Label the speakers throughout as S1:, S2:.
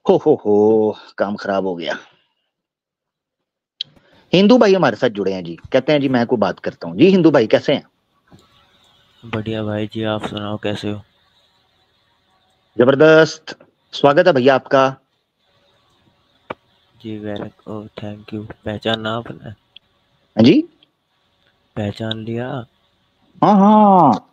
S1: हो काम खराब हो गया। हिंदू भाई हमारे साथ जुड़े हैं जी, कहते हैं जी मैं को बात करता हूँ जी। हिंदू भाई कैसे हैं?
S2: बढ़िया भाई जी, आप सुनाओ कैसे हो?
S1: जबरदस्त। स्वागत है भैया आपका।
S2: जी वेरी ओ थैंक यू। पहचाना आपने?
S1: हाँ जी।
S2: पहचान लिया?
S1: हाँ हाँ।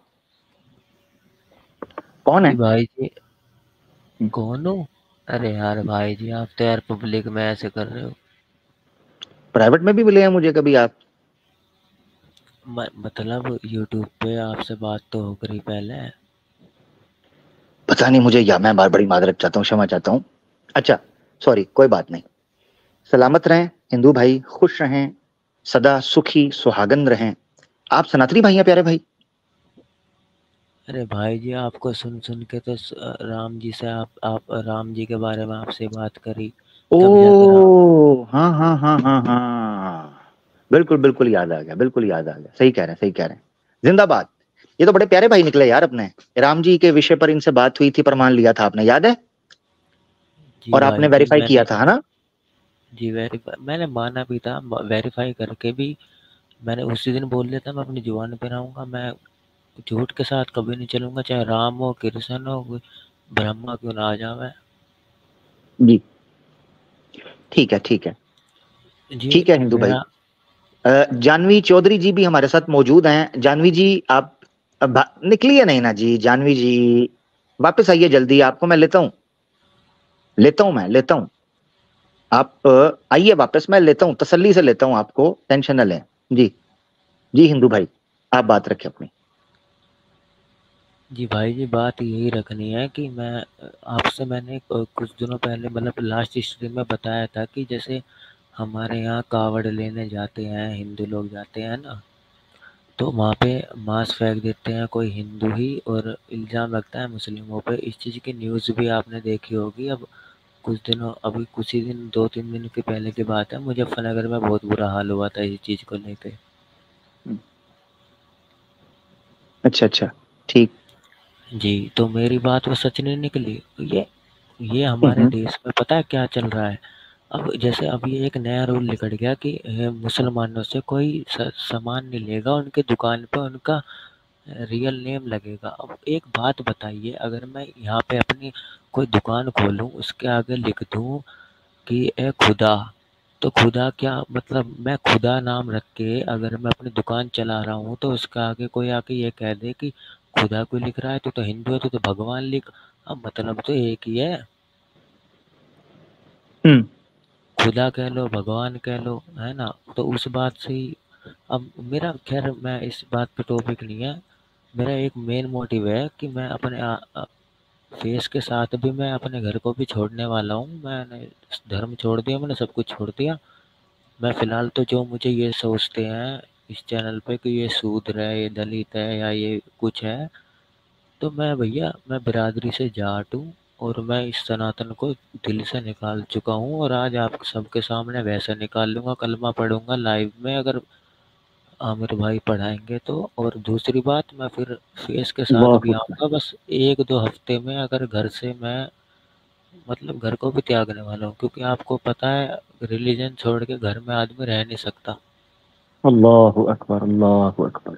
S1: कौन
S2: जी
S1: है?
S2: भाई जी। कौन हो? अरे यार भाई जी, आप तो यार पब्लिक में ऐसे कर रहे हो।
S1: प्राइवेट में भी मिले हैं मुझे कभी आप?
S2: मतलब यूट्यूब पे आपसे बात तो हो करी पहले।
S1: पता नहीं मुझे, या मैं बार बड़ी माजरत चाहता हूँ, क्षमा चाहता हूँ। अच्छा, सॉरी, कोई बात नहीं। सलामत रहें हिंदू भाई, खुश रहें, सदा सुखी सुहागन रहें। आप सनातनी भाई हैं प्यारे भाई?
S2: अरे भाई जी, आपको सुन सुन के तो राम जी से आप राम जी के बारे में आपसे बात करी। तब जाकर राम।
S1: ओ हाँ हाँ हाँ हाँ हाँ, बिल्कुल बिल्कुल याद आ गया, बिल्कुल याद आ गया। सही कह रहे हैं, सही कह रहे हैं। जिंदाबाद। ये तो बड़े प्यारे भाई निकले यार अपने। राम जी के विषय पर इनसे बात हुई थी, प्रमाण लिया था आपने, याद है?
S2: जी
S1: और आपने
S2: भाई जी,
S1: वेरीफाई किया
S2: मैंने
S1: था, है ना?
S2: जी वेरीफाई मैंने माना भी था, वेरीफाई करके भी। मैंने उसी दिन बोल दिया था मैं अपनी जुबान पे रहूंगा। मैं झूठ के साथ कभी नहीं चलूंगा, चाहे राम हो, कृष्ण हो, कोई ब्रह्मा क्यों ना आ जावे।
S1: जी। ठीक है, ठीक है।
S2: जी
S1: ठीक है हिंदू भाई।
S2: मेरा।
S1: जानवी चौधरी जी भी हमारे साथ मौजूद हैं। जानवी जी आप निकलिए नहीं ना जी, जानवी जी वापस आइए जल्दी, आपको मैं लेता हूँ, लेता हूँ, मैं लेता हूँ। आप आइए वापस, मैं लेता हूँ, तसल्ली से लेता हूँ आपको, टेंशन न लें। जी। जी हिंदू भाई, आप बात रखें अपनी।
S2: जी भाई जी, बात यही रखनी है कि आपसे मैंने कुछ दिनों पहले मतलब लास्ट स्ट्रीम में बताया था कि जैसे हमारे यहाँ कावड़ लेने जाते हैं, हिंदू लोग जाते हैं ना, तो वहाँ पे मांस फेंक देते हैं कोई हिंदू ही, और इल्ज़ाम लगता है मुस्लिमों पे। इस चीज़ की न्यूज़ भी आपने देखी होगी। अब अभी कुछ ही दिन, 2-3 दिन के पहले की बात है, मुजफ्फरनगर में बहुत बुरा हाल हुआ था इस चीज़ को लेके।
S1: अच्छा अच्छा। ठीक।
S2: जी, तो मेरी बात वो सच नहीं निकली। ये हमारे
S1: हम्म।
S2: देश में पता है क्या चल रहा है? अब जैसे अभी एक नया रूल निकल गया कि मुसलमानों से कोई सामान नहीं लेगा, उनके दुकान पे उनका रियल नेम लगेगा। अब एक बात बताइए, अगर मैं यहाँ पे अपनी कोई दुकान खोलूँ, उसके आगे लिख दूँ कि ए खुदा, तो खुदा क्या मतलब, मैं खुदा नाम रख के अगर मैं अपनी दुकान चला रहा हूँ, तो उसके आगे कोई आके ये कह दे कि खुदा क्यों लिख रहा है, तो हिंदू है तो भगवान लिख। अब मतलब तो एक ही है।
S1: हम्म।
S2: खुदा कह लो, भगवान कह लो, है ना? तो उस बात से ही अब मेरा, खैर मैं इस बात पे टॉपिक नहीं है। मेरा एक मेन मोटिव है कि मैं अपने फेस के साथ भी मैं अपने घर को भी छोड़ने वाला हूँ। मैंने धर्म छोड़ दिया, मैंने सब कुछ छोड़ दिया। मैं फ़िलहाल तो जो मुझे ये सोचते हैं इस चैनल पे कि ये शूद्र है, ये दलित है या ये कुछ है, तो मैं भैया, मैं बिरादरी से जाट हूँ, और मैं इस सनातन को दिल से निकाल चुका हूँ, और आज आप सबके सामने वैसे निकाल लूँगा, कलमा पढ़ूँगा लाइव में, अगर आमिर भाई पढ़ाएँगे तो। और दूसरी बात, मैं फिर फेस के साथ
S1: वाह।
S2: भी आऊँगा, बस 1-2 हफ्ते में, अगर घर से मैं मतलब घर को भी त्यागने वाला हूँ, क्योंकि आपको पता है रिलीजन छोड़ के घर में आदमी रह नहीं सकता।
S1: अल्लाह अकबर, अल्लाह अकबर।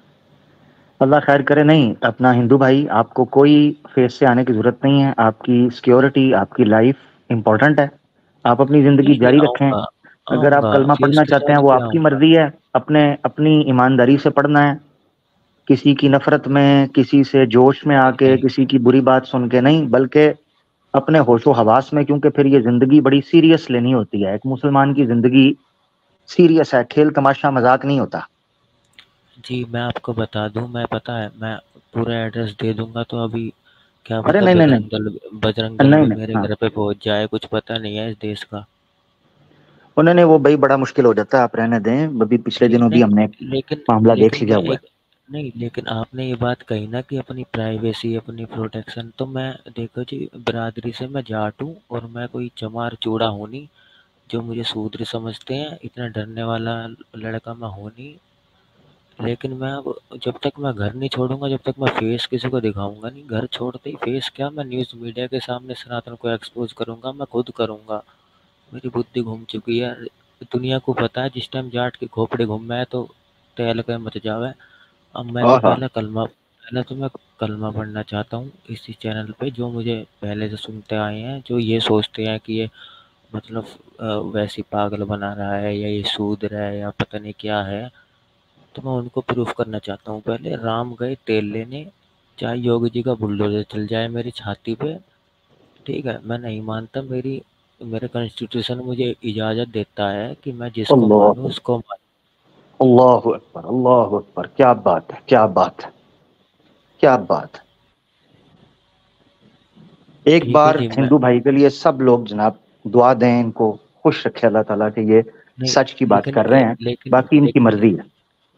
S1: अल्लाह खैर करे। नहीं अपना हिंदू भाई, आपको कोई फेस से आने की जरूरत नहीं है। आपकी सिक्योरिटी, आपकी लाइफ इंपॉर्टेंट है। आप अपनी जिंदगी
S2: नहीं, नहीं
S1: जारी रखें।
S2: आऊँगा,
S1: अगर आप
S2: आऊँगा,
S1: कलमा
S2: फेस
S1: पढ़ना
S2: के
S1: चाहते हैं,
S2: साथ
S1: वो
S2: भी
S1: आपकी
S2: आऊँगा।
S1: मर्जी है। अपने अपनी ईमानदारी से पढ़ना है, किसी की नफरत में, किसी से जोश में
S2: नहीं,
S1: आके,
S2: नहीं।
S1: किसी की बुरी बात सुन के नहीं, बल्कि अपने होशो हवास में। क्योंकि फिर ये जिंदगी बड़ी सीरियस लेनी होती है। एक मुसलमान की जिंदगी सीरियस है, खेल तमाशा मजाक नहीं होता।
S2: जी, मैं आपको बता दूँ, मैं पता है मैं पूरा एड्रेस दे दूँगा, तो अभी क्या
S1: अरे
S2: पता
S1: नहीं नहीं
S2: बजरंग
S1: नहीं
S2: दल
S1: नहीं
S2: भी
S1: नहीं,
S2: मेरे
S1: हाँ।
S2: घर पे पहुँच जाए, कुछ पता नहीं है इस देश का।
S1: उन्होंने वो भाई बड़ा मुश्किल हो जाता है, आप रहने दें। अभी पिछले
S2: जी,
S1: दिनों भी
S2: नहीं,
S1: हमने
S2: लेकिन
S1: मामला देख
S2: लेकिन
S1: लिया
S2: मैं
S1: हुआ है।
S2: एक नहीं, लेकिन आपने ये बात कही ना कि अपनी प्राइवेसी, अपनी प्रोटेक्शन, तो मैं, देखो जी, बिरादरी से मैं जाट हूँ, और मैं कोई चमार चूड़ा हूँ नहीं, जो मुझे शूद्र समझते हैं। इतना डरने वाला लड़का मैं हूँ नहीं। लेकिन मैं अब जब तक मैं घर नहीं छोड़ूँगा, जब तक मैं फेस किसी को दिखाऊँगा नहीं, घर छोड़ते ही फेस क्या, मैं न्यूज़ मीडिया के सामने सनातन को एक्सपोज़ करूँगा, मैं खुद करूँगा। मेरी बुद्धि घूम चुकी है। दुनिया को पता है जिस टाइम जाट के खोपड़े घूमे है तो तहलका मच जावे। अब मैं तो
S1: आहा।
S2: पहले तो मैं कलमा पढ़ना चाहता हूँ इसी चैनल पे, जो मुझे पहले से सुनते आए हैं, जो ये सोचते हैं कि ये मतलब वैसे ही पागल बना रहा है या ये सूद रहा है या पता नहीं क्या है, तो मैं उनको प्रूफ करना चाहता हूँ। पहले राम गए तेल लेने, चाहे योगी जी का बुलडोजर चल जाए मेरी छाती पे, ठीक है, मैं नहीं मानता। मेरे कॉन्स्टिट्यूशन मुझे इजाज़त देता है कि मैं जिसको मानूँ
S1: अल्लाह,
S2: उसको मानूँ।
S1: अल्लाह अकबर, अल्लाह अकबर, क्या बात है, क्या बात है, क्या बात है। एक
S2: ठीक है
S1: बार
S2: जी, मैं
S1: हिंदू भाई के लिए सब लोग जनाब दुआ दें, इनको खुश रखे अल्लाह ताला कि ये
S2: नहीं,
S1: सच की बात
S2: लेकिन
S1: कर रहे हैं,
S2: लेकिन
S1: बाकी इनकी
S2: लेकिन
S1: मर्जी है।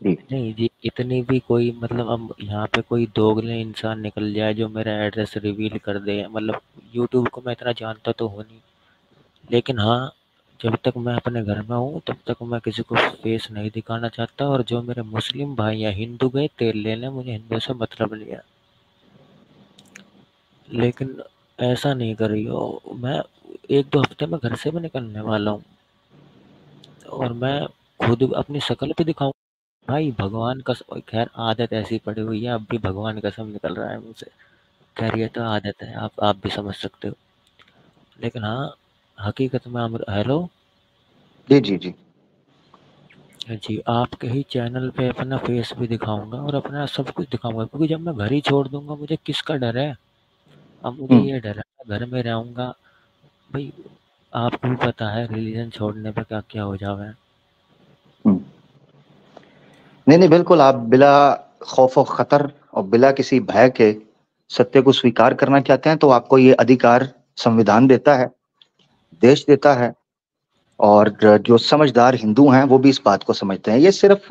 S1: जी।
S2: नहीं जी, इतनी भी कोई मतलब अब यहाँ पे कोई दोगले इंसान निकल जाए जो मेरा एड्रेस रिवील कर दे, मतलब यूट्यूब को मैं इतना जानता तो हूँ नहीं, लेकिन हाँ, जब तक मैं अपने घर में हूँ तब तक मैं किसी को फेस नहीं दिखाना चाहता। और जो मेरे मुस्लिम भाई या हिंदू गए तेल लेने, मुझे हिंदू से मतलब नहीं है, लेकिन ऐसा नहीं करियो। मैं 1-2 हफ्ते में घर से भी निकलने वाला हूँ और मैं खुद अपनी शक्ल पे दिखाऊँ भाई, भगवान कसम, खैर आदत ऐसी पड़ी हुई है, अब भी भगवान कसम निकल रहा है मुझसे। खैर ये तो आदत है, आप भी समझ सकते हो। लेकिन हाँ, हकीकत में हेलो
S1: जी जी जी।
S2: जी, आपके ही चैनल पे अपना फेस भी दिखाऊंगा और अपना सब कुछ दिखाऊंगा, क्योंकि जब मैं घर ही छोड़ दूंगा मुझे किसका डर है। अब मुझे
S1: हम्म
S2: ये डर है मैं घर में रहूंगा भाई, आपको भी पता है रिलीजन छोड़ने पे क्या क्या हो जावे।
S1: हम्म। नहीं नहीं, बिल्कुल आप बिला खौफ और खतर और बिला किसी भय के सत्य को स्वीकार करना चाहते हैं तो आपको ये अधिकार संविधान देता है, देश देता है। और जो समझदार हिंदू हैं वो भी इस बात को समझते हैं। ये सिर्फ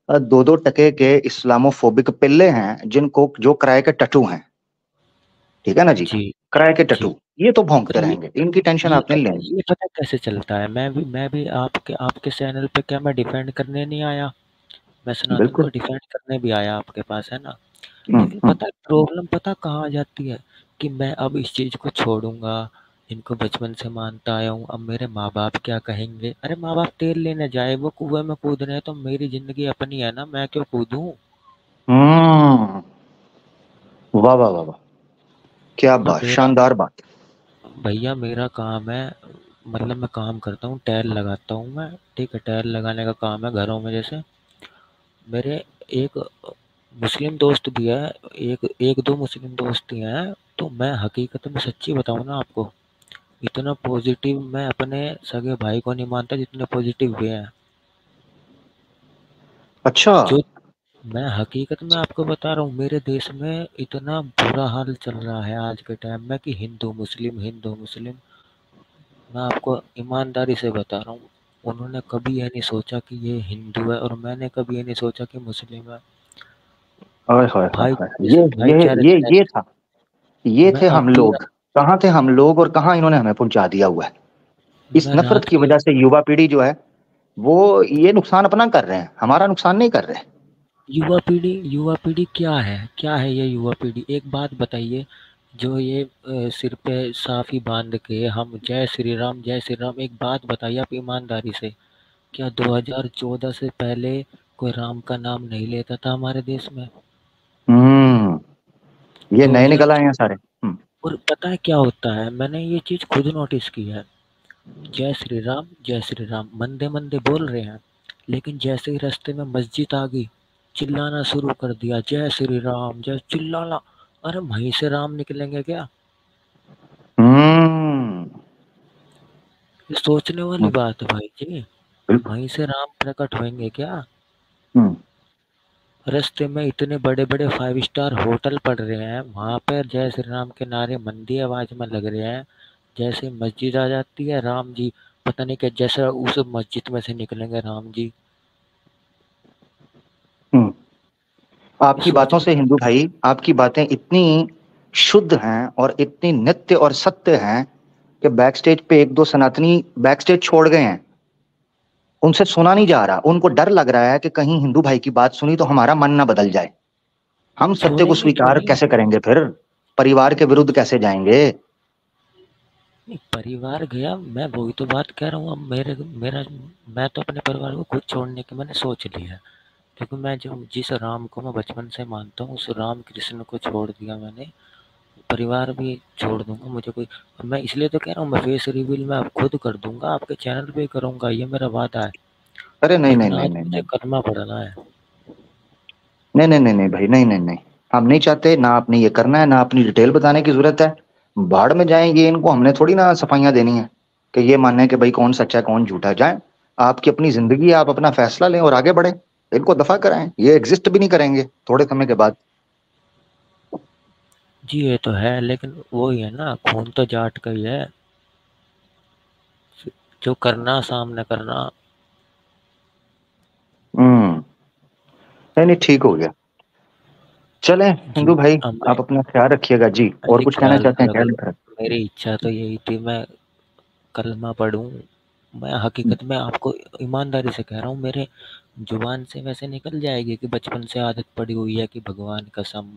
S1: दो दो टके के इस्लामोफोबिक पिल्ले हैं जिनको जो किराए के टटू हैं, ठीक है ना जी,
S2: जी
S1: किराए के
S2: जी।
S1: टटू, ये तो भौंकते
S2: पर
S1: रहेंगे, इनकी टेंशन आपने नहीं लेनी।
S2: ये पता कैसे चलता है, मैं भी आपके आपके चैनल पे क्या मैं डिफेंड करने नहीं आया, मैं सनातन को
S1: बिल्कुल।
S2: डिफेंड करने भी आया आपके पास, है ना। लेकिन
S1: हम्म।
S2: पता है प्रॉब्लम पता कहाँ आ जाती है, कि मैं अब इस चीज़ को छोड़ूंगा, इनको बचपन से मानता आया हूँ, अब मेरे माँ बाप क्या कहेंगे। अरे माँ बाप तेल लेने जाए, वो कुएं में कूद रहे हैं तो मेरी जिंदगी अपनी है ना, मैं क्यों कूदूं।
S1: हम्म। वाह वाह वाह वाह, क्या
S2: और
S1: बात,
S2: मेरा
S1: शानदार बात।
S2: भैया मेरा काम है, मतलब मैं काम करता हूँ, टाइल लगाता हूँ मैं, ठीक है, टाइल लगाने का काम है घरों में। जैसे मेरे एक मुस्लिम दोस्त भी है, एक एक दो मुस्लिम दोस्त ही हैं, तो मैं हकीकत में सच्ची बताऊँ ना आपको, इतना पॉजिटिव मैं अपने सगे भाई को नहीं मानता जितने पॉजिटिव वे हैं।
S1: अच्छा।
S2: जो मैं हकीकत में आपको बता रहा हूँ, मेरे देश में इतना बुरा हाल चल रहा है आज के टाइम में कि हिंदू मुस्लिम, मैं आपको ईमानदारी से बता रहा हूँ, उन्होंने कभी ये नहीं सोचा कि ये हिंदू है और मैंने कभी ये नहीं सोचा कि मुस्लिम है।
S1: ओए होए होए
S2: भाई
S1: होए,
S2: भाईचारे से
S1: ये था, ये
S2: मैं
S1: थे
S2: अब
S1: हम
S2: भी
S1: लोग। कहाँ थे हम लोग और कहाँ इन्होंने हमें पहुंचा दिया हुआ है। इस
S2: मैं
S1: नफरत
S2: रात
S1: की
S2: के
S1: वजह से युवा पीढ़ी जो है वो ये नुकसान अपना कर रहे हैं, हमारा नुकसान नहीं कर रहे।
S2: युवा पीढ़ी क्या है ये युवा पीढ़ी, एक बात बताइए। जो ये सिर पे साफी बांध के हम जय श्री राम, एक बात बताइए आप ईमानदारी से, क्या 2014 से पहले कोई राम का नाम नहीं लेता था हमारे देश में?
S1: ये नए निकल आए हैं
S2: 2014।
S1: सारे।
S2: और पता है क्या होता है, मैंने ये चीज खुद नोटिस की है, जय श्री राम मंदे मंदे बोल रहे हैं, लेकिन जैसे ही रास्ते में मस्जिद आ गई, चिल्लाना शुरू कर दिया, जय श्री राम जय, चिल्लाना। अरे वहीं से राम निकलेंगे क्या?
S1: हम्म।
S2: ये सोचने वाली बात है भाई जी,
S1: बिल्कुल।
S2: वहीं से राम प्रकट होंगे क्या?
S1: हम्म।
S2: रास्ते में इतने बड़े बड़े 5 स्टार होटल पड़ रहे हैं, वहां पर जय श्री राम के नारे मंदी आवाज में लग रहे हैं, जैसे मस्जिद आ जाती है राम जी, पता नहीं क्या, जैसे उस मस्जिद में से निकलेंगे राम जी।
S1: हम्म।
S2: ये
S1: आपकी बातों
S2: सोचने
S1: से हिंदू भाई, आपकी बातें इतनी शुद्ध हैं और इतनी नित्य और सत्य हैं कि बैक स्टेज पे एक दो सनातनी बैक स्टेज छोड़ गए हैं, उनसे सुना नहीं जा रहा, उनको डर लग रहा है कि कहीं हिंदू भाई की बात सुनी तो हमारा मन ना बदल जाए। हम सत्य को
S2: छोड़ेंगे
S1: स्वीकार
S2: छोड़ेंगे।
S1: कैसे करेंगे फिर? परिवार के विरुद्ध कैसे जाएंगे?
S2: नहीं, परिवार गया, मैं वही तो बात कह रहा हूँ। अब मेरा मैं तो अपने परिवार को खुद छोड़ने की मैंने सोच लिया है, क्योंकि मैं जो जिस राम को मैं बचपन से मानता हूँ, उस राम कृष्ण को छोड़ दिया मैंने। परिवार भी छोड़ दूंगा, मुझे कोई। मैं इसलिए तो कह रहा हूँ, मैं फेस रिवील मैं अब खुद कर दूंगा, आपके चैनल पे करूंगा, ये मेरा वादा है।
S1: अरे नहीं नहीं
S2: लेकिन
S1: नहीं
S2: आज
S1: नहीं
S2: मुझे
S1: नहीं
S2: करना पड़ना है।
S1: नहीं नहीं नहीं नहीं भाई, नहीं नहीं नहीं। हम नहीं चाहते ना, आपने ये करना है ना, अपनी डिटेल बताने की जरूरत है। बाढ़ में जाएंगे, इनको हमने थोड़ी ना सफाइयां देनी है कि ये मानना है कि भाई कौन सच्चा है कौन झूठा है। जाए, आपकी अपनी जिंदगी है, आप अपना फैसला लें और आगे बढ़े। इनको दफा कराएं, ये एग्जिस्ट भी नहीं करेंगे थोड़े समय के बाद।
S2: जी ये तो है, लेकिन वो ही है ना, खून तो जाट का ही है। जो करना सामने करना।
S1: हम्म। नहीं नहीं, ठीक हो गया। चलें
S2: जी।
S1: हिंदू भाई,
S2: अब मैं
S1: आप अपना ख्याल रखिएगा जी। और
S2: जी
S1: कुछ कहना
S2: ख्याल
S1: चाहते
S2: तो
S1: हैं, क्या
S2: रखो।
S1: लिख रहे
S2: मेरी इच्छा तो यही थी, मैं कलमा पढ़ूं। मैं
S1: हैं?
S2: हकीकत में आपको ईमानदारी से कह रहा हूँ, मेरे जुबान से वैसे निकल जाएगी कि बचपन से आदत पड़ी हुई है कि भगवान कसम।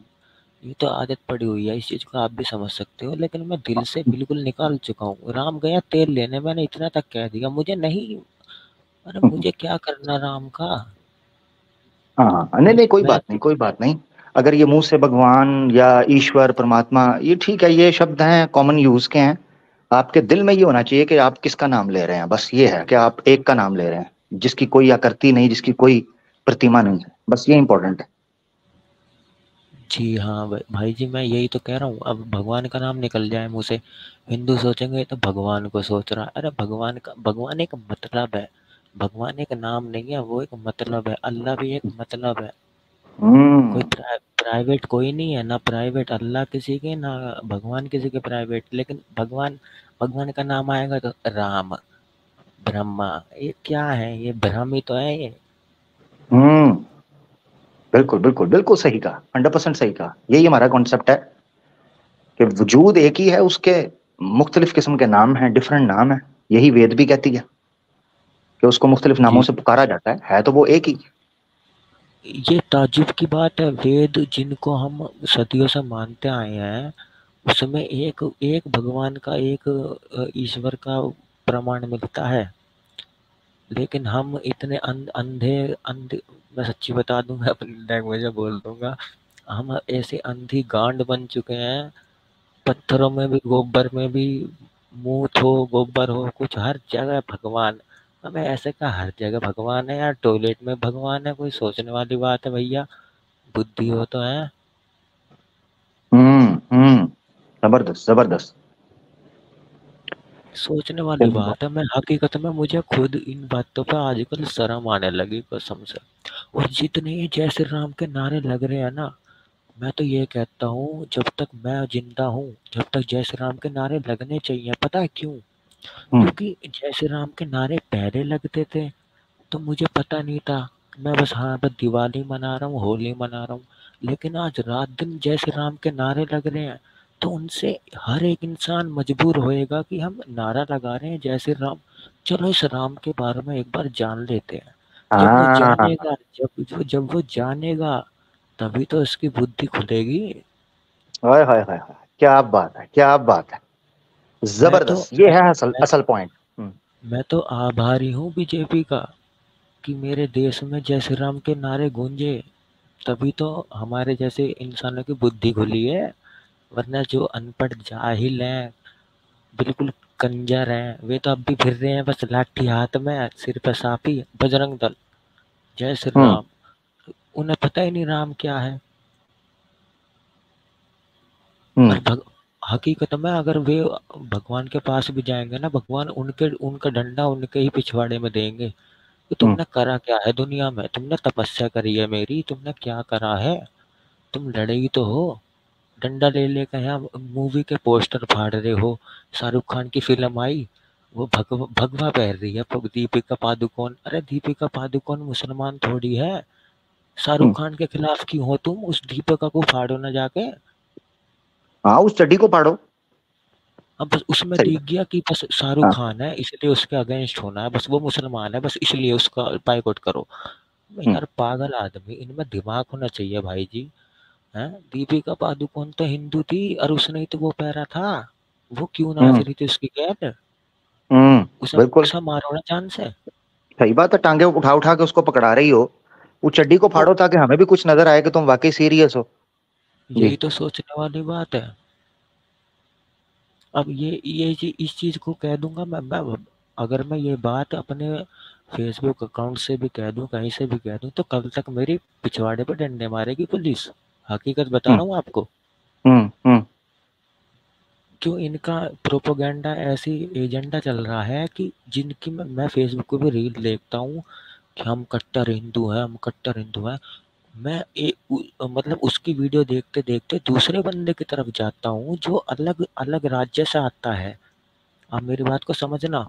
S2: ये तो आदत पड़ी हुई है, इस चीज को आप भी समझ सकते हो, लेकिन मैं दिल से बिल्कुल निकाल चुका हूँ। राम गया तेल लेने, मैंने इतना तक कह दिया, मुझे नहीं। अरे मुझे क्या करना राम का।
S1: हाँ हाँ, नहीं नहीं, कोई
S2: मैं
S1: बात नहीं, कोई बात नहीं। अगर ये मुंह से भगवान या ईश्वर परमात्मा, ये ठीक है, ये शब्द हैं, कॉमन यूज के हैं। आपके दिल में ये होना चाहिए कि आप किसका नाम ले रहे हैं। बस ये है कि आप एक का नाम ले रहे हैं, जिसकी कोई आकृति नहीं, जिसकी कोई प्रतिमा नहीं है। बस ये इंपॉर्टेंट है।
S2: जी हाँ भाई जी, मैं यही तो कह रहा हूँ। अब भगवान का नाम निकल जाए मुंह से, हिंदू सोचेंगे तो भगवान को सोच रहा है। अरे भगवान एक मतलब है। भगवान एक नाम नहीं है, वो एक मतलब है। अल्लाह भी एक मतलब है। कोई
S1: हम्म
S2: प्राइवेट कोई नहीं है ना, प्राइवेट अल्लाह किसी के ना, भगवान किसी के प्राइवेट। लेकिन भगवान भगवान का नाम आएगा तो राम, ब्रह्मा, ये क्या है, ये भ्रम ही तो है ये।
S1: हम्म। बिल्कुल बिल्कुल बिल्कुल सही कहा, 100% सही कहा। यही हमारा कॉन्सेप्ट है कि वजूद एक ही है, उसके मुख्तलिफ किस्म के नाम हैं, डिफरेंट नाम है। यही वेद भी कहती है कि उसको मुख्तलिफ नामों
S2: जी,
S1: से पुकारा जाता है तो वो एक ही।
S2: ये ताज्जुब की बात है, वेद जिनको हम सदियों से मानते आए हैं, उसमें एक एक भगवान का, एक ईश्वर का प्रमाण मिलता है। लेकिन हम इतने अंधे अंधे, मैं सच्ची बता दूं, मैं अपनी लैंग्वेज में बोल दूंगा, हम ऐसे अंधी गांड बन चुके हैं। पत्थरों में भी, गोबर में भी, मूत हो, गोबर हो, कुछ हर जगह भगवान। हमें ऐसे का हर जगह भगवान है यार, टॉयलेट में भगवान है, कोई सोचने वाली बात है भैया। बुद्धि हो तो है।
S1: हम्म। जबरदस्त जबरदस्त।
S2: सोचने वाली
S1: चलिए।
S2: बात है। मैं हकीकत में, मुझे खुद इन बातों पे आजकल शर्म आने लगी कसम से। और जितने ये जय श्री राम के नारे लग रहे हैं ना, मैं तो ये कहता हूँ, जब तक मैं जिंदा हूँ, जब तक जय श्री राम के नारे लगने चाहिए। पता है क्यों?
S1: हम्म
S2: क्योंकि जय श्री राम के नारे पहले लगते थे तो मुझे पता नहीं था। मैं बस, हाँ बस दिवाली मना रहा हूँ, होली मना रहा हूँ। लेकिन आज रात दिन जय श्री राम के नारे लग रहे हैं, तो उनसे हर एक इंसान मजबूर होएगा कि हम नारा लगा रहे हैं जय श्री राम, चलो इस राम के बारे में एक बार जान लेते हैं। जब वो
S1: हाँ।
S2: जानेगा, जब वो जानेगा, तभी तो इसकी बुद्धि खुलेगी।
S1: हाय हाय हाय हाय, क्या बात है, क्या बात है।
S2: मैं तो
S1: जबरदस्त, ये
S2: मैं
S1: है असल
S2: मैं
S1: असल पॉइंट। हम्म
S2: मैं तो आभारी हूँ बीजेपी का, कि मेरे देश में जय श्री राम के नारे गूंजे। तभी तो हमारे जैसे इंसानों की बुद्धि खुली है। वरना जो अनपढ़ जाहिल हैं, बिल्कुल कंजर हैं, वे तो अब भी फिर रहे हैं बस लाठी हाथ में, सिर पे साफी, बजरंग दल, जय श्री
S1: हम्म
S2: राम। उन्हें पता ही नहीं राम क्या है। और
S1: हम्म
S2: हकीकत में अगर वे भगवान के पास भी जाएंगे ना, भगवान उनके उनका डंडा उनके ही पिछवाड़े में देंगे कि
S1: हम्म
S2: तुमने करा क्या है दुनिया में, तुमने तपस्या करी है मेरी, तुमने क्या करा है। तुम लड़ेगी तो हो, डंडा ले लेकर यहाँ मूवी के पोस्टर फाड़ रहे हो। शाहरुख खान की फिल्म आई, वो भगवा पहन रही है दीपिका पादुकोण। अरे दीपिका पादुकोण मुसलमान थोड़ी है।
S1: हम्म।
S2: शाहरुख खान के खिलाफ क्यों हो तुम? उस दीपिका को फाड़ो ना जाके।
S1: हाँ, उस चड्डी को पाड़ो।
S2: अब बस उसमें
S1: सही
S2: दिख
S1: बात।
S2: गया कि बस शाहरुख
S1: हाँ।
S2: खान है इसलिए उसके अगेंस्ट होना है, बस वो मुसलमान है बस इसलिए उसका बायकॉट करो।
S1: हम्म।
S2: यार पागल आदमी, इनमें दिमाग होना चाहिए भाई जी। हैं, दीपिका पादुकोण तो हिंदू थी और उसने ही तो वो पहना था, वो क्यों नाच
S1: हम्म।
S2: रही थी उसकी कैट, उसे
S1: बिल्कुल
S2: उसे मारो ना जान से।
S1: सही बात है, टांगे उठा उठा के उसको पकड़ा रही हो, वो चड्डी को
S2: तो
S1: फाड़ो ताकि हमें भी कुछ नजर आए कि तुम वाकई सीरियस हो। जी।
S2: यही तो सोचने वाली बात है। अब ये इस चीज को कह दूंगा मैं अगर मैं ये बात अपने फेसबुक अकाउंट से भी कह दूं, कहीं से भी कह दूं, तो कल तक मेरी पिछवाड़े पे डंडे मारेगी पुलिस। हकीकत बता
S1: हम्म।
S2: रहा हूँ आपको।
S1: हम्म।
S2: क्यों इनका प्रोपोगंडा ऐसी एजेंडा चल रहा है कि जिनकी मैं फेसबुक पे भी रील देखता हूँ कि हम कट्टर हिंदू हैं, हम कट्टर हिंदू हैं। मैं मतलब उसकी वीडियो देखते देखते दूसरे बंदे की तरफ जाता हूँ जो अलग अलग राज्य से आता है। आप मेरी बात को समझना।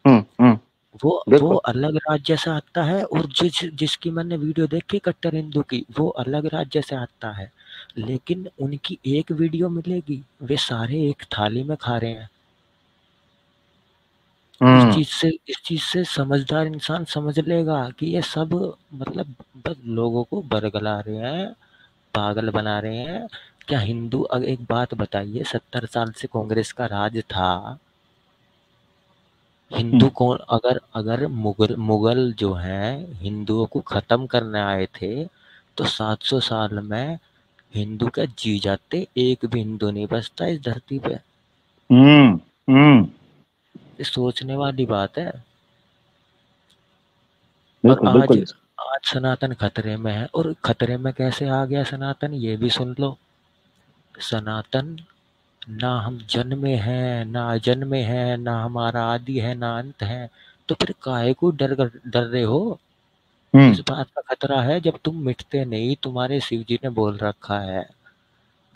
S1: हम्म।
S2: वो
S1: बिल्कुल।
S2: अलग राज्य से आता है और जिसकी मैंने वीडियो देखी कट्टर हिंदू की, वो अलग राज्य से आता है, लेकिन उनकी एक वीडियो मिलेगी, वे सारे एक थाली में खा रहे हैं।
S1: हम्म।
S2: इस चीज से समझदार इंसान समझ लेगा कि ये सब मतलब बस लोगों को बरगला रहे हैं, पागल बना रहे हैं। क्या हिंदू, एक बात बताइए, 70 साल से कांग्रेस का राज था, हिंदू
S1: हम्म।
S2: कौन, अगर अगर मुगल मुगल जो हैं हिंदुओं को खत्म करने आए थे, तो 700 साल में हिंदू क्या जी जाते, एक भी हिंदू नहीं बचता इस धरती पे।
S1: हम्म। हम्म।
S2: ये सोचने वाली बात है। और
S1: बिल्कुल
S2: आज
S1: बिल्कुल।
S2: आज सनातन खतरे में है, और खतरे में कैसे आ गया सनातन, ये भी सुन लो। सनातन, ना हम जन्मे हैं ना अजन्मे हैं, ना हमारा आदि है ना अंत है, तो फिर काहे को डर रहे हो।
S1: हम्म।
S2: इस बात का खतरा है जब तुम मिटते नहीं। तुम्हारे शिव जी ने बोल रखा है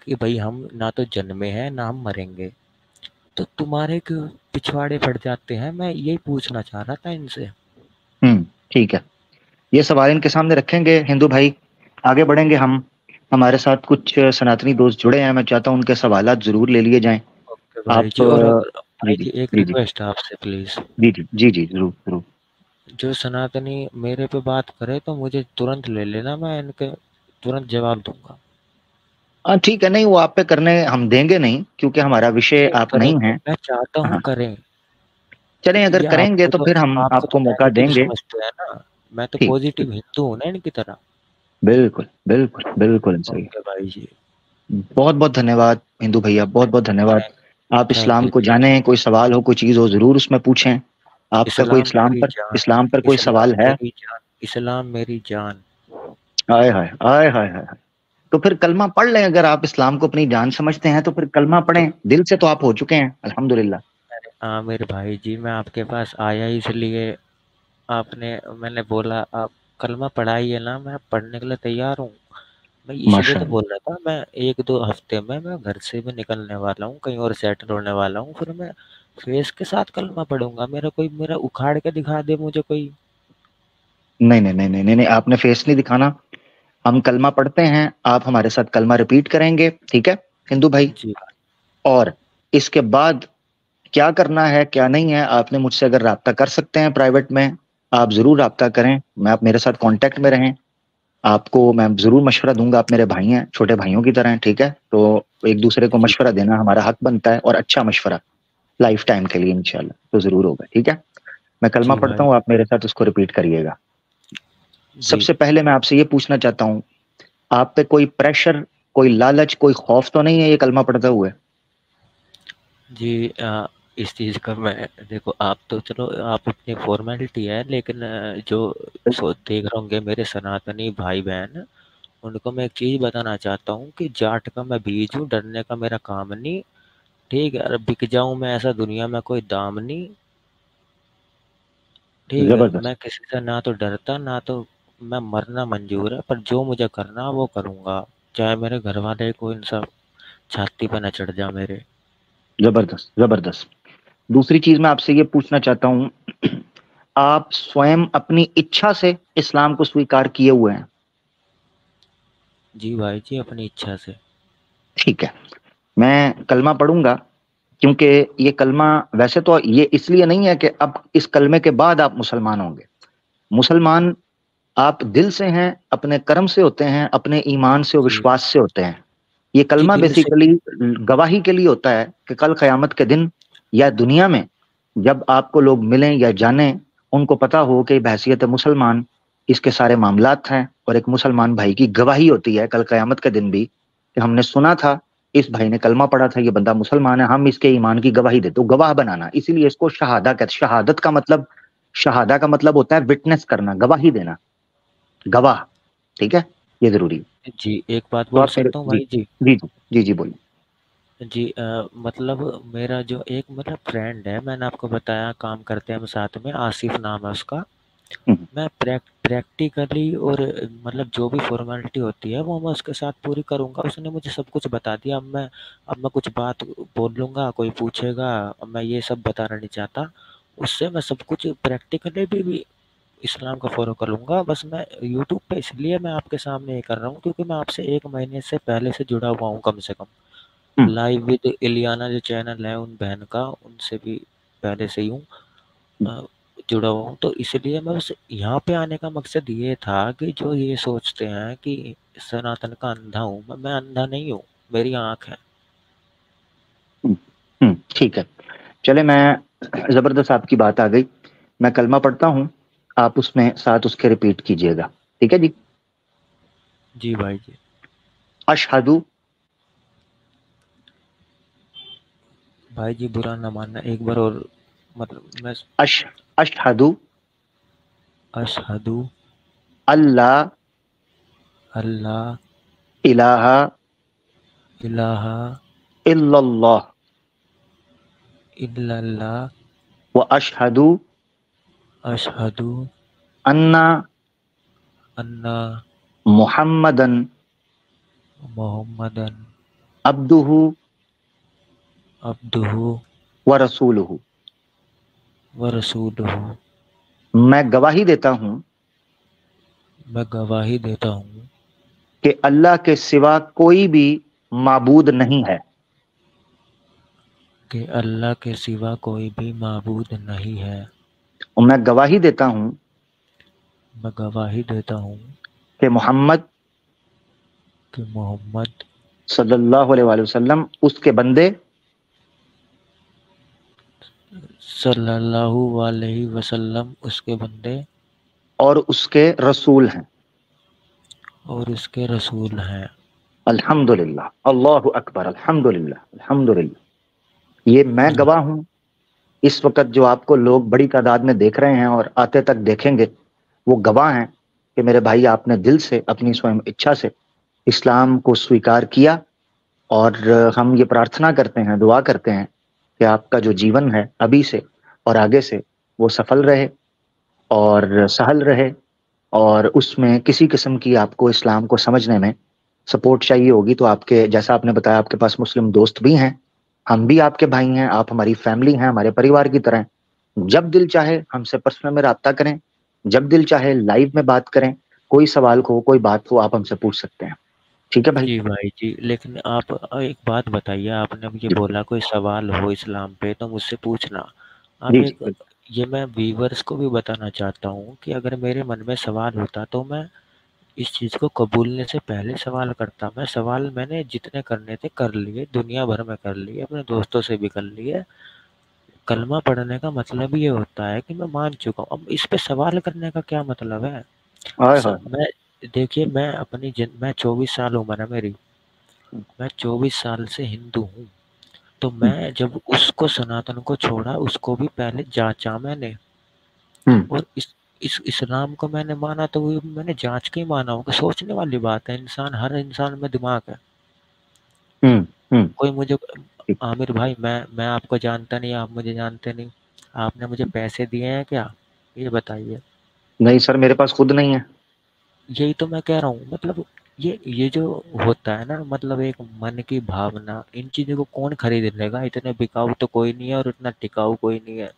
S2: कि भाई हम ना तो जन्मे हैं ना हम मरेंगे, तो तुम्हारे क्यों पिछवाड़े पड़ जाते हैं। मैं यही पूछना चाह रहा था इनसे।
S1: ठीक है, ये सवाल इनके सामने रखेंगे हिंदू भाई, आगे बढ़ेंगे हम। हमारे साथ कुछ सनातनी दोस्त जुड़े हैं, मैं चाहता हूं उनके सवालात जरूर ले लिए जाएं।
S2: ओके भाई
S1: आप
S2: जी। और
S1: जी
S2: भाई
S1: जी
S2: जी एक
S1: जी जी
S2: रिक्वेस्ट है आपसे प्लीज,
S1: जी जी जी जी जरूर जरूर।
S2: जो सनातनी मेरे पे बात करे तो मुझे तुरंत ले लेना, मैं इनके तुरंत जवाब दूंगा।
S1: हाँ ठीक है, नहीं वो आप पे करने हम देंगे नहीं, क्योंकि हमारा विषय
S2: नहीं
S1: आप नहीं
S2: करेंगे,
S1: हैं।
S2: मैं चाहता हूँ
S1: हाँ,
S2: करें।
S1: चलें अगर
S2: ये
S1: करेंगे तो फिर हम
S2: आपको तो
S1: आपको मौका
S2: नेगेटिव
S1: देंगे।
S2: समझते हैं ना, मैं तो
S1: ठीक ठीक।
S2: पॉजिटिव हिंदू हूँ ना इनकी तरह।
S1: बिल्कुल बिल्कुल बिल्कुल सही।
S2: ओके भाई जी।
S1: बहुत बहुत धन्यवाद हिंदू भैया, बहुत बहुत धन्यवाद।
S2: थैंक
S1: आप
S2: थैंक
S1: इस्लाम
S2: यू
S1: को
S2: थैंक
S1: जानें, कोई सवाल हो कोई चीज़ हो जरूर उसमें पूछें। आपका कोई
S2: इस्लाम मेरी जान,
S1: इस्लाम पर कोई
S2: इस्लाम
S1: सवाल है?
S2: मेरी जान, इस्लाम मेरी जान।
S1: आय हाय आय हाय हाय। तो फिर कलमा पढ़ लें, अगर आप इस्लाम को अपनी जान समझते हैं तो फिर कलमा
S2: तो
S1: पढ़ें, दिल से तो आप हो चुके हैं अल्हम्दुलिल्लाह।
S2: आमिर भाई जी, मैं आपके पास आया ही इसलिए, आपने मैंने बोला आप कलमा पढ़ाई है ना, मैं पढ़ने के लिए तैयार हूँ। मैं इसीलिए तो
S1: माशाल्लाह।
S2: बोल रहा था, मैं 1-2 हफ्ते में मैं घर से भी निकलने वाला हूँ, कहीं और सेटल होने वाला हूँ, फिर मैं फेस के साथ कलमा पढ़ूंगा। मेरा उखाड़ के दिखा दे मुझे कोई।
S1: नहीं नहीं नहीं नहीं नहीं नहीं, आपने फेस नहीं दिखाना। हम कलमा पढ़ते हैं, आप हमारे साथ कलमा रिपीट करेंगे, ठीक है हिंदू भाई?
S2: जी
S1: और इसके बाद क्या करना है क्या नहीं है, आपने मुझसे अगर राब्ता कर सकते हैं प्राइवेट में, आप जरूर राब्ता करें, मैं आप मेरे साथ कांटेक्ट में रहें। आपको मैं जरूर मशवरा दूंगा, आप मेरे भाई हैं, छोटे भाइयों की तरह हैं, ठीक है? तो एक दूसरे को
S2: जी
S1: मशवरा देना हमारा हक बनता है, और अच्छा मशवरा लाइफ टाइम के लिए इंशाल्लाह तो जरूर होगा, ठीक है? मैं कलमा
S2: जी
S1: पढ़ता
S2: भाई
S1: हूँ, आप मेरे साथ उसको रिपीट करिएगा।
S2: जी
S1: सबसे पहले मैं आपसे ये पूछना चाहता हूँ, आप पे कोई प्रेशर, कोई लालच, कोई खौफ तो नहीं है ये कलमा पढ़ते हुए?
S2: जी। इस चीज़ का मैं, देखो आप तो चलो आप अपनी फॉर्मेलिटी है, लेकिन जो देख रहे होंगे मेरे सनातनी भाई बहन, उनको मैं एक चीज़ बताना चाहता हूँ कि जाट का मैं बीज हूँ, डरने का मेरा काम नहीं। ठीक है, और बिक जाऊं मैं ऐसा दुनिया में कोई दाम नहीं। ठीक है,
S1: जबरदस्त।
S2: मैं किसी से ना तो डरता ना तो, मैं मरना मंजूर है, पर जो मुझे करना वो करूंगा, चाहे मेरे घर वाले को इन सब छाती पे न चढ़ जा मेरे।
S1: जबरदस्त जबरदस्त। दूसरी चीज मैं आपसे ये पूछना चाहता हूँ, आप स्वयं अपनी इच्छा से इस्लाम को स्वीकार किए हुए हैं?
S2: जी भाई जी, अपनी इच्छा से।
S1: ठीक है, मैं कलमा पढ़ूंगा, क्योंकि ये कलमा वैसे तो ये इसलिए नहीं है कि अब इस कलमे के बाद आप मुसलमान होंगे। मुसलमान आप दिल से हैं, अपने कर्म से होते हैं, अपने ईमान से और
S2: जी,
S1: विश्वास से होते हैं। ये
S2: जी
S1: कलमा
S2: दिल से।
S1: बेसिकली गवाही के लिए होता है कि कल क़यामत के दिन या दुनिया में जब आपको लोग मिलें या जानें, उनको पता हो कि बहैसियत मुसलमान इसके सारे मामलात हैं और एक मुसलमान भाई की गवाही होती है कल क़यामत के दिन भी कि हमने सुना था, इस भाई ने कलमा पढ़ा था, ये बंदा मुसलमान है, हम इसके ईमान की गवाही देते। तो गवाह बनाना, इसीलिए इसको शहादा कहते हैं। शहादा का मतलब होता है विटनेस करना, गवाही देना, गवाह, ठीक है? ये ज़रूरी है।
S2: जी, एक बात
S1: तो
S2: बोल
S1: आप मेरे
S2: सकता हूँ
S1: जी,
S2: भाई जी?
S1: जी, जी, जी, जी, बोलिए।
S2: जी मतलब मेरा जो एक मेरा फ्रेंड है, मैंने आपको बताया काम करते हैं हम साथ में, आसिफ नाम है उसका।
S1: हुँ,
S2: मैं प्रैक्टिकली और मतलब जो भी फॉर्मेलिटी होती है वो मैं उसके साथ पूरी करूँगा। उसने मुझे सब कुछ बता दिया। अब मैं कुछ बात बोल लूँगा, कोई पूछेगा, अब मैं ये सब बताना नहीं चाहता। उससे मैं सब कुछ प्रैक्टिकली भी इस्लाम को फ़ॉलो कर लूँगा। बस मैं यूट्यूब पे इसलिए मैं आपके सामने ये कर रहा हूँ क्योंकि मैं आपसे 1 महीने से पहले से जुड़ा हुआ हूँ कम से कम।
S1: हुँ,
S2: लाइव विद इलियाना जो चैनल है उन बहन का, उनसे भी पहले से ही हूँ
S1: हुँ,
S2: अ, जुड़ा हुआ हूँ। तो इसलिए मैं बस यहाँ पे आने का मकसद ये था कि जो ये सोचते हैं कि सनातन का अंधा हूँ मैं अंधा नहीं हूँ, मेरी आँख है।
S1: हुँ, हुँ, ठीक है। चले मैं ज़बरदस्त आपकी बात आ गई। मैं कलमा पढ़ता हूँ, आप उसमें साथ उसके रिपीट कीजिएगा। ठीक है जी?
S2: जी भाई जी।
S1: अशहदु
S2: भाई जी बुरा ना मानना, एक बार और मतलब मैं
S1: अश अशहदु
S2: अशहदु
S1: अल्ला
S2: अल्लाह
S1: इलाहा
S2: इलाहा
S1: इल्लल्लाह
S2: इल्लल्लाह
S1: व अशहदु
S2: अशहदु
S1: अन्ना
S2: अन्ना
S1: मुहम्मदन
S2: मोहम्मदन
S1: अब्दुहु
S2: अब्दुहु
S1: व रसूलुहु।
S2: व रसूलुहु।
S1: मैं गवाही देता हूँ
S2: मैं गवाही देता हूँ
S1: कि अल्लाह के सिवा कोई भी माबूद नहीं है।
S2: कि अल्लाह के सिवा कोई भी माबूद नहीं है।
S1: और मैं गवाही देता हूँ
S2: मैं गवाही देता हूँ
S1: कि मोहम्मद
S2: कि मोहम्मद
S1: सल्लल्लाहु अलैहि वसल्लम उसके बंदे
S2: सल्लल्लाहु अलैहि वसल्लम उसके बंदे
S1: और उसके रसूल हैं।
S2: और उसके रसूल हैं।
S1: अल्हम्दुलिल्लाह, अल्लाहु अकबर, अल्हम्दुलिल्लाह, अल्हम्दुलिल्लाह। ये मैं
S2: अल्लाह।
S1: गवाह हूँ। इस वक़्त जो आपको लोग बड़ी तादाद में देख रहे हैं और आते तक देखेंगे, वो गवाह हैं कि मेरे भाई आपने दिल से, अपनी स्वयं इच्छा से इस्लाम को स्वीकार किया। और हम ये प्रार्थना करते हैं, दुआ करते हैं कि आपका जो जीवन है अभी से और आगे से वो सफल रहे और सहल रहे, और उसमें किसी किस्म की आपको इस्लाम को समझने में सपोर्ट चाहिए होगी तो आपके, जैसा आपने बताया, आपके पास मुस्लिम दोस्त भी हैं, हम भी आपके भाई हैं, आप हमारी फैमिली हैं, हमारे परिवार की तरह। जब दिल चाहे हमसे पर्सनल में राब्ता करें, जब दिल चाहे लाइव में बात करें, कोई सवाल हो, कोई बात हो, आप हमसे पूछ सकते हैं। ठीक है भाई?
S2: जी भाई जी, लेकिन आप एक बात बताइए, आपने अब ये
S1: जी,
S2: बोला कोई सवाल हो इस्लाम पे तो मुझसे पूछना। आप
S1: जी,
S2: एक
S1: जी,
S2: ये मैं व्यूअर्स को भी बताना चाहता हूँ कि अगर मेरे मन में सवाल होता तो मैं इस चीज़ को कबूलने से पहले सवाल करता। मैं सवाल मैंने जितने करने थे कर लिए, दुनिया भर में कर लिए, अपने दोस्तों से भी कर लिए। कलमा पढ़ने का मतलब ये होता है कि मैं मान चुका हूँ। अब इस पे सवाल करने का क्या मतलब है?
S1: हाय हाय।
S2: मैं देखिए, मैं 24 साल उम्र है मेरी। मैं 24 साल से हिंदू हूँ। तो
S1: हम्म,
S2: मैं जब उसको सनातन को छोड़ा, उसको भी पहले जाँचा मैंने।
S1: हम्म,
S2: और इस इस्लाम को मैंने माना तो वो मैंने जाँच के ही माना होगा। सोचने वाली बात है, हर इंसान में दिमाग है।
S1: हम्म,
S2: कोई मुझे
S1: ठीक।
S2: आमिर भाई, मैं आपको जानता नहीं, आप मुझे जानते नहीं। आपने मुझे पैसे दिए हैं क्या? ये बताइए।
S1: नहीं सर, मेरे पास खुद नहीं है।
S2: यही तो मैं कह रहा हूँ, मतलब ये जो होता है ना, मतलब एक मन की भावना, इन चीज़ों को कौन खरीद लेगा? इतने बिकाऊ तो कोई नहीं है और इतना टिकाऊ कोई नहीं है।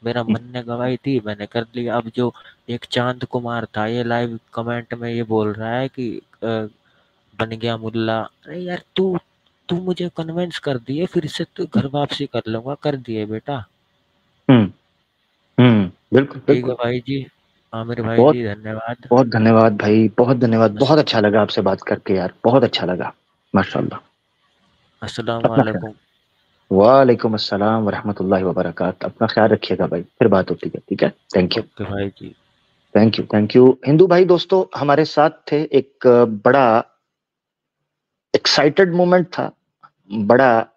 S2: मेरा
S1: हम्म,
S2: मन ने गवाही थी, मैंने कर लिया। अब जो एक चांद कुमार था, ये लाइव कमेंट में ये बोल रहा है कि बन गया मुल्ला। अरे यार, तू तू मुझे कन्विंस कर दिए, फिर इससे तो घर वापसी कर लूंगा, कर दिए बेटा।
S1: हम्म। बिल्कुल
S2: ठीक है
S1: बिल्कुल।
S2: भाई जी। आमिर भाई
S1: बहुत
S2: जी, धन्यवाद।
S1: बहुत धन्यवाद भाई, बहुत धन्यवाद, बहुत
S2: अस-
S1: अच्छा लगा आपसे बात करके यार, बहुत अच्छा लगा। माशाल्लाह।
S2: अस्सलाम
S1: अपना ख्याल।
S2: वालेकुम।
S1: वालेकुम अस्सलाम वरहमतुल्लाहि वबरकात। अपना ख्याल रखिएगा भाई, फिर बात होती है, ठीक है। Thank you.
S2: ओके भाई जी।
S1: Thank you, thank you. Hindu भाई दोस्तों हमारे साथ थे, एक बड़ा एक्साइटेड मोमेंट था, बड़ा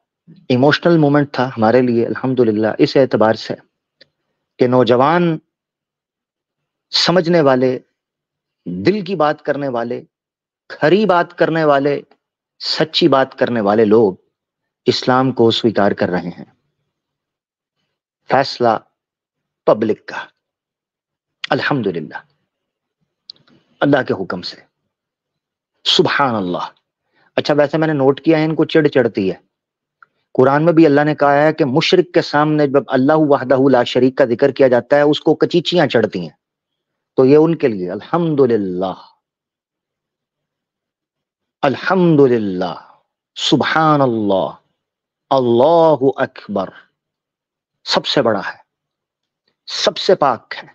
S1: इमोशनल मोमेंट था हमारे लिए अल्हम्दुलिल्लाह, इस एतबार से कि नौजवान, समझने वाले, दिल की बात करने वाले, खरी बात करने वाले, सच्ची बात करने वाले लोग इस्लाम को स्वीकार कर रहे हैं। फैसला पब्लिक का, अल्हम्दुलिल्लाह, अल्लाह के हुक्म से, सुभान अल्लाह। अच्छा, वैसे मैंने नोट किया है इनको चिढ़ चढ़ती है। कुरान में भी अल्लाह ने कहा है कि मुशरिक के सामने जब अल्लाह वहदहू ला शरीक का जिक्र किया जाता है उसको कचीचियां चढ़ती हैं। तो ये उनके लिए अल्हम्दुलिल्लाह, अल्हम्दुलिल्लाह, सुभान अल्लाह, अल्लाहु अकबर, सबसे बड़ा है, सबसे पाक है,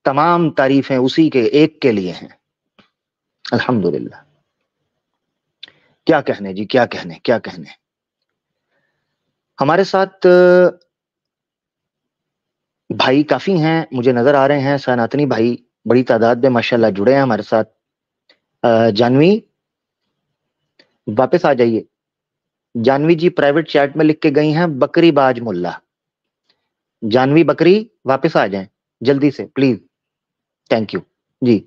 S1: तमाम तारीफें उसी के एक के लिए हैं। अल्हम्दुलिल्लाह। क्या कहने जी, क्या कहने, क्या कहने। हमारे साथ भाई काफी हैं, मुझे नजर आ रहे हैं, सनातनी भाई बड़ी तादाद में माशाल्लाह जुड़े हैं हमारे साथ। जानवी, वापस आ जाइए। जानवी जी प्राइवेट चैट में लिख के गई हैं बकरी बाज मुल्ला। जानवी बकरी, वापस आ जाएं जल्दी से प्लीज। थैंक यू जी।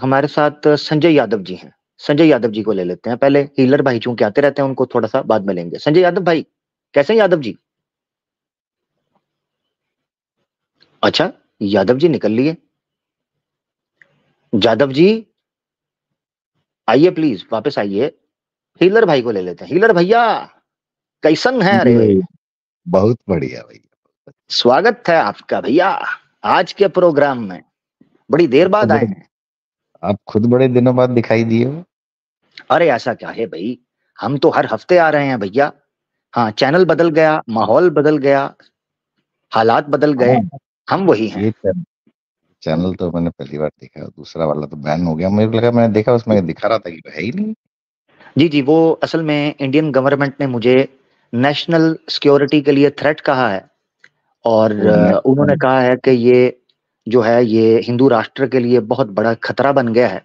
S1: हमारे साथ संजय यादव जी हैं। संजय यादव जी को ले लेते हैं पहले, हीलर भाई चूंकि आते रहते हैं उनको थोड़ा सा बाद में लेंगे। संजय यादव भाई, कैसे हैं यादव जी? अच्छा, यादव जी निकल लिए। यादव जी आइए प्लीज, वापस आइए। हीलर भाई को ले लेते हैं। हीलर भैया कैसन है?
S3: जी
S1: अरे
S3: भाई, बहुत बढ़िया भैया।
S1: स्वागत है आपका भैया आज के प्रोग्राम में, बड़ी देर
S3: आप तो
S1: बाद आए
S3: बड़े
S1: हैं।
S3: आप खुद बड़े दिनों बाद दिखाई दिए हो।
S1: अरे ऐसा क्या है भाई, हम तो हर हफ्ते आ रहे हैं भैया। हाँ, चैनल बदल गया, माहौल बदल गया, हालात बदल गए,
S3: हाँ,
S1: हम वही हैं।
S3: ये चैनल तो मैंने पहली बार देखा, दूसरा वाला तो बैन हो गया। मुझे लगा, मैंने देखा उसमें दिखा रहा था कि है ही नहीं।
S1: जी जी, वो असल में इंडियन गवर्नमेंट ने मुझे नेशनल सिक्योरिटी के लिए थ्रेट कहा है, और
S3: वो
S1: उन्होंने कहा है कि ये जो है ये हिंदू राष्ट्र के लिए बहुत बड़ा खतरा बन गया है।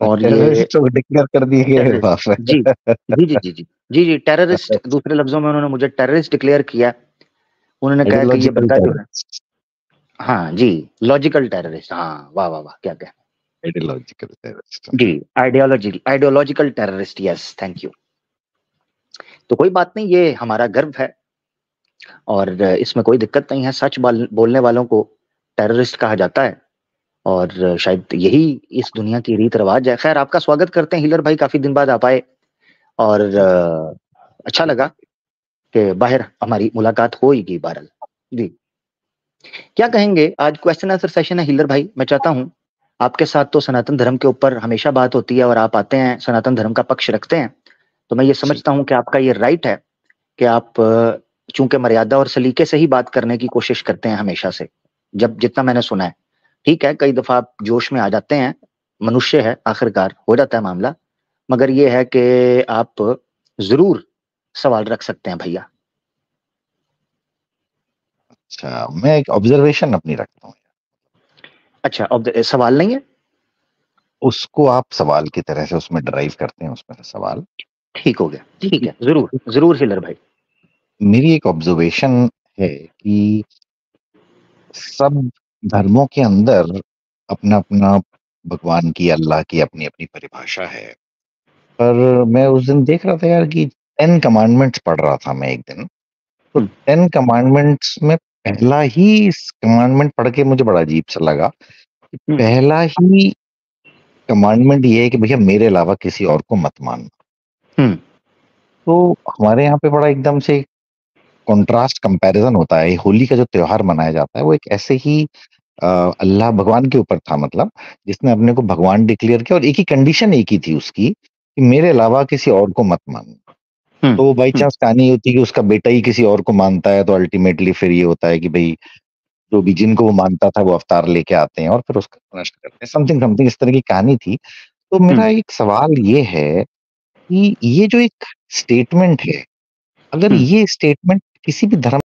S1: और ये
S3: टेररिस्ट डिक्लेयर कर दिए गए।
S1: टेररिस्ट,
S3: बाप रे।
S1: जी जी जी जी जी जी जी, टेररिस्ट, दूसरे लफ्जों में उन्होंने मुझे टेररिस्ट डिक्लेयर किया। उन्होंने कहा कि ये
S3: आइडियोलॉजिकल
S1: बंदा जो है,
S3: टेररिस्ट।
S1: हाँ जी, लॉजिकल टेररिस्ट, हाँ वाह वाह वाह, क्या क्या।
S3: Ideological terrorist.
S1: जी, ideological terrorist, yes thank you. तो कोई बात नहीं, ये हमारा गर्व है और इसमें कोई दिक्कत नहीं है। सच बोलने वालों को टेररिस्ट कहा जाता है, और शायद यही इस दुनिया की रीत रिवाज है। खैर, आपका स्वागत करते हैं हीलर भाई, काफी दिन बाद आ पाए, और
S3: जी जी।
S1: अच्छा लगा कि बाहर हमारी मुलाकात होगी बहरहाल। जी, क्या कहेंगे? आज क्वेश्चन आंसर सेशन है हीलर भाई। मैं चाहता हूँ, आपके साथ तो सनातन धर्म के ऊपर हमेशा बात होती है और आप आते हैं, सनातन धर्म का पक्ष रखते हैं, तो मैं ये
S3: जी।
S1: समझता हूँ कि आपका ये राइट है कि आप चूंकि मर्यादा और सलीके से ही बात करने की कोशिश करते हैं हमेशा से, जब जितना मैंने सुना है। ठीक है, कई दफा आप जोश में आ जाते हैं, मनुष्य है आखिरकार, हो जाता है मामला, मगर ये है कि आप जरूर सवाल रख सकते हैं भैया।
S3: अच्छा, मैं एक ऑब्जर्वेशन अपनी रखता हूँ।
S1: अच्छा, अब सवाल नहीं है?
S3: उसको आप सवाल की तरह से उसमें ड्राइव करते हैं, उसमें से सवाल।
S1: ठीक हो गया, ठीक
S3: मेरी
S1: है, जरूर जरूर हिलर भाई।
S3: मेरी एक ऑब्जर्वेशन है कि सब धर्मों के अंदर अपना अपना भगवान की, अल्लाह की अपनी अपनी परिभाषा है। पर मैं उस दिन देख रहा था यार कि 10 कमांडमेंट्स पढ़ रहा था मैं एक दिन। तो 10 कमांडमेंट्स में पहला ही कमांडमेंट पढ़ के मुझे बड़ा अजीब सा लगा कि
S1: हम्म
S3: पहला ही कमांडमेंट ये है कि भैया मेरे अलावा किसी और को मत मानना।
S1: हम्म
S3: तो हमारे यहाँ पे बड़ा एकदम से कंट्रास्ट कंपैरिजन होता है। होली का जो त्योहार मनाया जाता है वो एक ऐसे ही अल्लाह भगवान के ऊपर था, मतलब जिसने अपने को भगवान डिक्लेयर किया, और एक ही कंडीशन एक ही थी उसकी कि मेरे अलावा किसी और को मत मानो। तो बाई चांस कहानी होती है कि उसका बेटा ही किसी और को मानता है, तो अल्टीमेटली फिर ये होता है कि भाई जो भी जिनको वो मानता था वो अवतार लेके आते हैं और फिर उसका नष्ट करते हैं। समथिंग इस तरह की कहानी थी। तो मेरा एक सवाल ये है कि ये जो एक स्टेटमेंट है, अगर ये स्टेटमेंट किसी भी धर्म